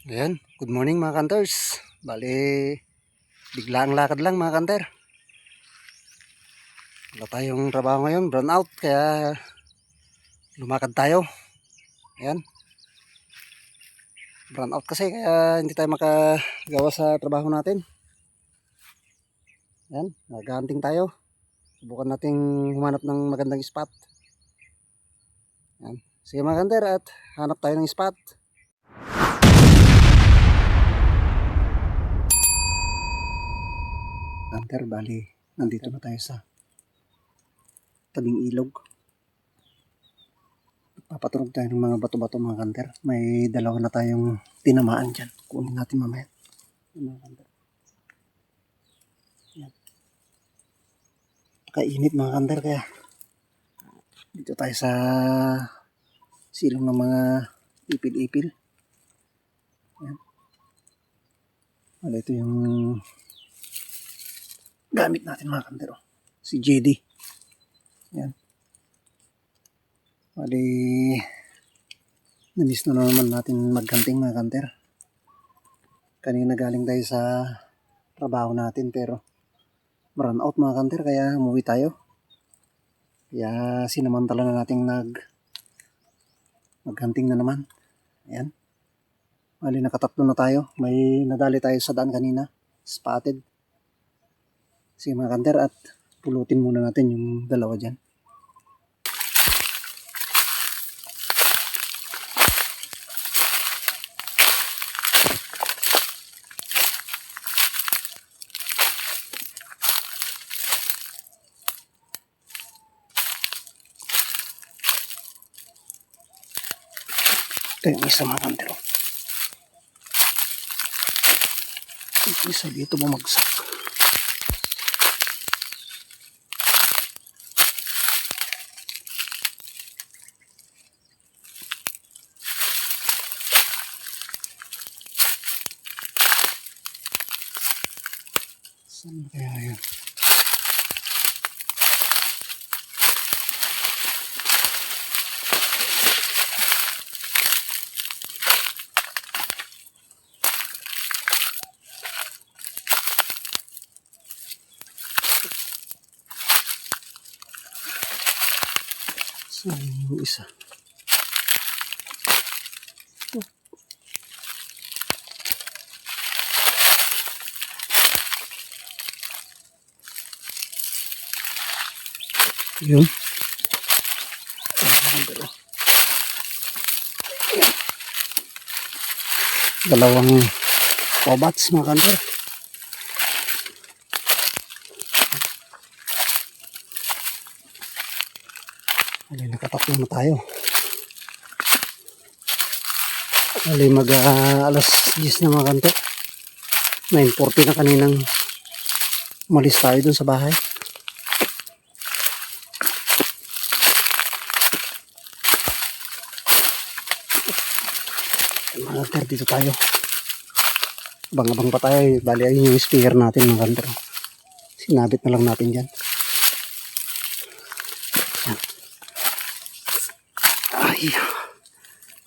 Ayan, good morning mga kanters. Bali, biglaang lakad lang mga kanter. Wala tayong trabaho ngayon, brown out, kaya lumakad tayo. Ayan, brown out kasi kaya hindi tayo makagawa sa trabaho natin. Ayan, nag-hunting tayo. Subukan nating humanap ng magandang spot. Ayan, sige mga kanter, at hanap tayo ng spot. Kanter, bali, nandito na tayo sa tabing ilog. Papatunog tayo ng mga bato-bato mga kanter. May dalawa na tayong tinamaan dyan. Kunin natin mamaya. Mga kanter. Yan. Kainit mga kanter, kaya dito tayo sa silong ng mga ipil-ipil. Yan. Wala, ito yung gamit natin mga kanter. Si JD. Yan. Wali, namiss na naman natin magkanting mga kanter. Kanina galing tayo sa trabaho natin pero run out mga kanter, kaya umuwi tayo. Kaya sinamantala na nating magkanting na naman. Ayan. Wali, nakatatlo na tayo. May nadali tayo sa daan kanina. Spotted. Sige mga kanter, at pulutin muna natin yung dalawa dyan. Ito yung isa mga kanter. Yung isa dito bumagsak. Saan kaya yun? Saan yung isa? Yun. Dalawang cobats mga kanter. Ali, nakatatlo na tayo. Ali, alas 10 na mga kanter. 9:40 na kaninang umalis tayo dun sa bahay. Mga kanter, dito tayo. Abang-abang pa tayo. Bali, ayun yung speaker natin mga kanter. Sinabit na lang natin dyan. Yan. Ay.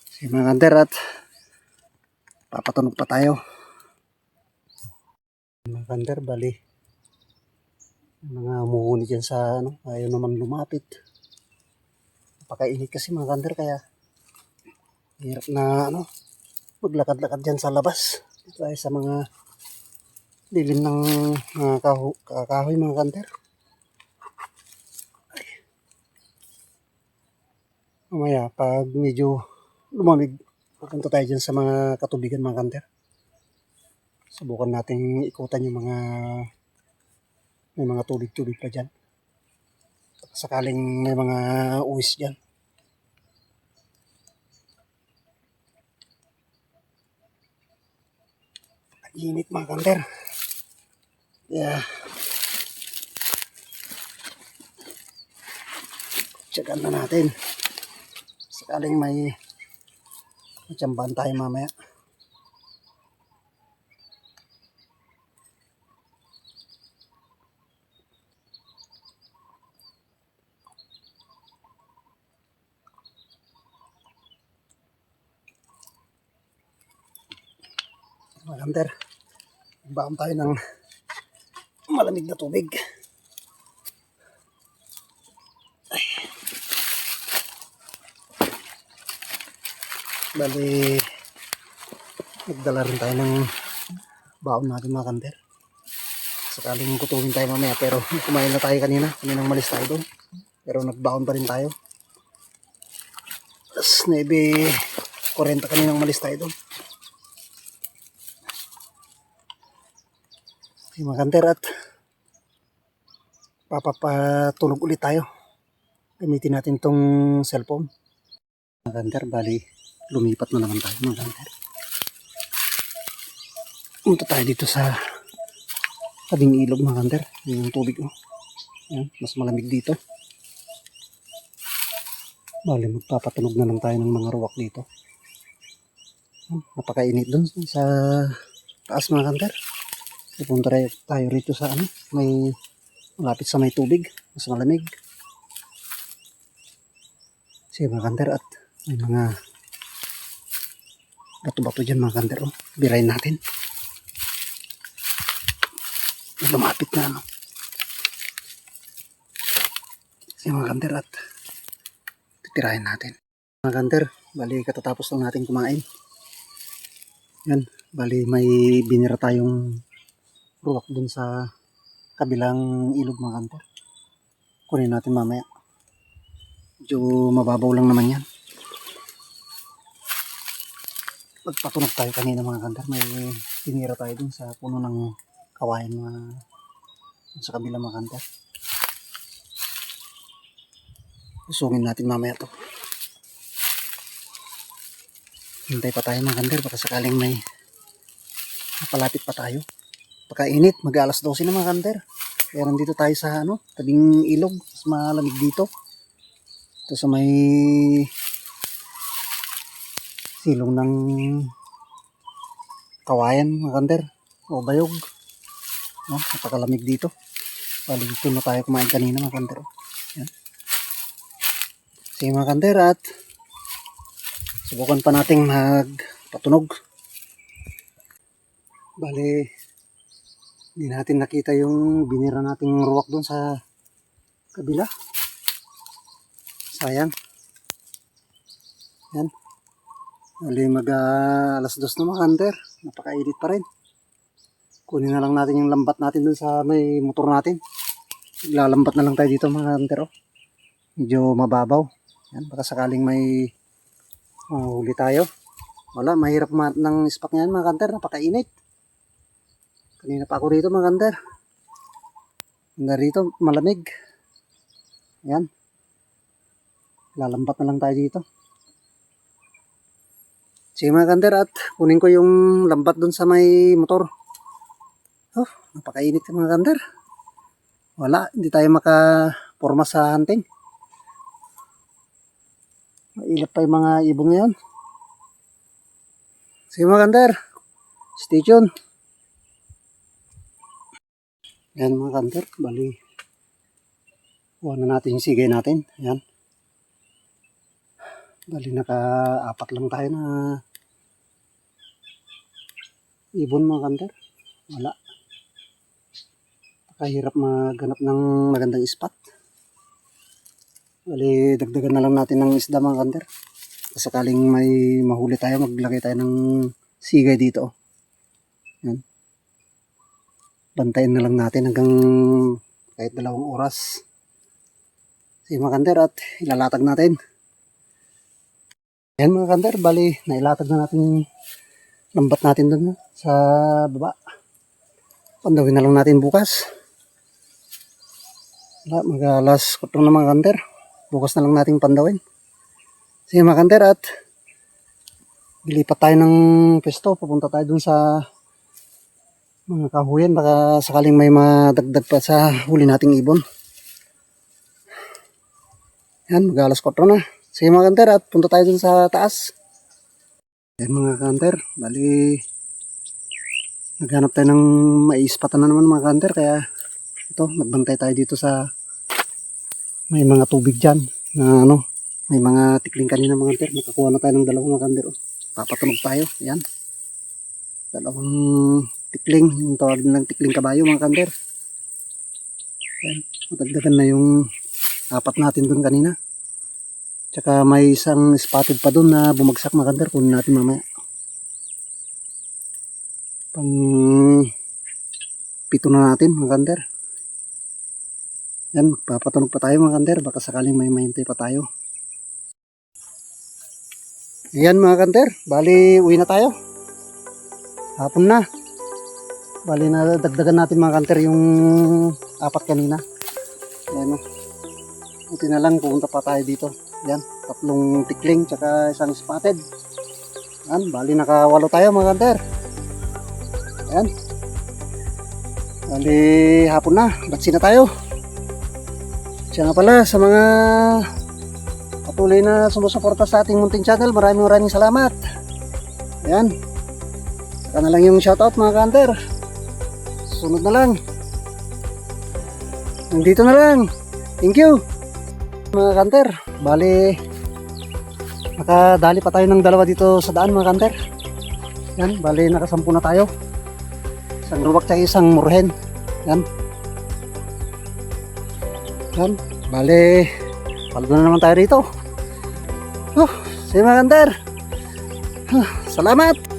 Sige mga kanter, at papatunog pa tayo. Mga kanter, bali, mga umuhuni dyan sa ayaw naman lumapit. Napakainit kasi mga kanter, kaya hirap na maglakad-lakad dyan sa labas. Dito tayo sa mga dilim ng mga kahoy mga kanter. Ay. Mamaya pag medyo lumamig, pupunta tayo dyan sa mga katubigan mga kanter. Subukan natin ikutan yung may mga tubig-tubig pa dyan. Sakaling may mga uwis dyan. Init mga kanter. Yeah. Tsagaan na natin. Sakaling may matsambahan tayo mamaya. Mga kanter, baon tayo ng malamig na tubig. Bali, nagdala rin tayo ng baon natin mga kanter. Sakaling kutubin tayo mamaya, pero kumain na tayo kaninang malis tayo doon. Pero nagbaon pa rin tayo. Tapos 9:40 kaninang malis tayo doon. Mga kanter, at papapatulog ulit tayo. Gamitin natin tong cellphone. Mga kanter, bali lumipat na naman tayo mga kanter. Punta tayo dito sa tabing ilog mga kanter. Yung tubig, oh. Ayan, mas malamig dito. Bali magpapatunog na lang tayo ng mga ruwak dito. Napakainit dun sa taas mga kanter. Pupunta tayo rito sa malapit sa may tubig, mas malamig. Sige mga kanter, at may mga bato-bato dyan mga kanter. Birayin natin. Lumapit na Sige mga kanter, at titirahin natin. Mga kanter, bali katatapos lang natin kumain. Yan, bali may binira tayong ruwak dun sa kabilang ilog mga kanter. Kunin natin mamaya. Medyo mababaw lang naman yan. Magpatunog tayo kanina mga kanter. May binira tayo dun sa puno ng kawain sa kabilang mga kanter. Usungin natin mamaya to. Hintay pa tayo mga kanter, baka sakaling may napalapit pa tayo. Pagkainit, mag-alas 12 na mga kanter. Kaya nandito tayo sa tabing ilog. Mas malamig dito. Ito sa may silong ng kawayan mga kanter. O bayog. Napakalamig dito. Bali dito na tayo kumain kanina mga kanter. Yan. Sige mga kanter, at subukan pa nating magpatunog. Bali, hindi natin nakita yung binira nating ruwak doon sa kabila. Sayang. Yan. Bali alas 2 na mga kanter. Napakainit pa rin. Kunin na lang natin yung lambat natin doon sa may motor natin. Lalambat na lang tayo dito mga kanter. Medyo mababaw. Yan, baka sakaling may huli tayo. Wala, mahirap ng ispak niyan mga kanter. Napakainit. Kanina pa ako rito mga kanter. Hanggang rito malamig. Yan. Lalambat na lang tayo dito. Sige mga kanter, at kunin ko yung lambat dun sa may motor. Napakainit mga kanter. Wala, hindi tayo makaporma sa hunting. Mailap pa yung mga ibong ngayon. Sige mga kanter, stay tuned. Yan mga kanter, bali kuha na natin yung sigay natin. Yan. Bali naka-4 lang tayo na ibon mga kanter. Wala. Kahirap maghanap ng magandang spot. Bali dagdagan na lang natin ng isda mga kanter. Sakaling may mahuli tayo, maglagay tayo ng sigay dito. Yan. Bantayin na lang natin hanggang kahit 2 oras. Sige mga kanter, at ilalatag natin. Yan mga kanter, bali nailatag na natin yung lambat natin dun sa baba. Pandawin na lang natin bukas. Wala, mag-alas 4 na mga kanter. Bukas na lang natin pandawin. Sige mga kanter, at lilipat tayo ng pesto. Papunta tayo dun sa mga kahuyan. Baka sakaling may madagdag pa sa huli nating ibon. Yan, mag-alas 4 na. Sige mga kanter, at punta tayo dun sa taas. Yan mga kanter, bali naghanap tayo ng maispatan na naman mga kanter. Kaya ito, nagbantay tayo dito sa may mga tubig dyan na may mga tikling kanina mga kanter. Nakakuha na tayo ng 2 mga kanter. Papatunog tayo, yan. Dalawang tikling, yung tawag nilang tikling kabayo mga kanter. Yan, matagdagan na yung apat natin dun kanina. Tsaka may isang spotted pa dun na bumagsak mga kanter, kunin natin mamaya. Pang pito na natin mga kanter. Yan, papatunog pa tayo mga kanter, baka sakaling may mahintay pa tayo. Ayan mga kanter, bali uwi na tayo. Hapon na. Bali na dagdagan natin mga kanter yung apat kanina. Ayan o. Buti na lang pupunta pa tayo dito. Ayan, 3 tikling tsaka isang spotted. Ayan, bali nakawalo tayo mga kanter. Ayan. Bali hapon na, batsi na tayo. Siya nga pala sa mga patuloy na sumusuporta sa ating munting channel, maraming salamat. Ayan. Saka na lang yung shoutout mga kanter. Sunod na lang. Nandito na lang. Thank you mga kanter. Bali nakadali pa tayo ng dalawa dito sa daan mga kanter. Yan, bali nakasampu na tayo. Isang ruwak tsaka isang murhen. Yan. Yan, bali paldo na naman tayo rito. Sige mga kanter. Salamat.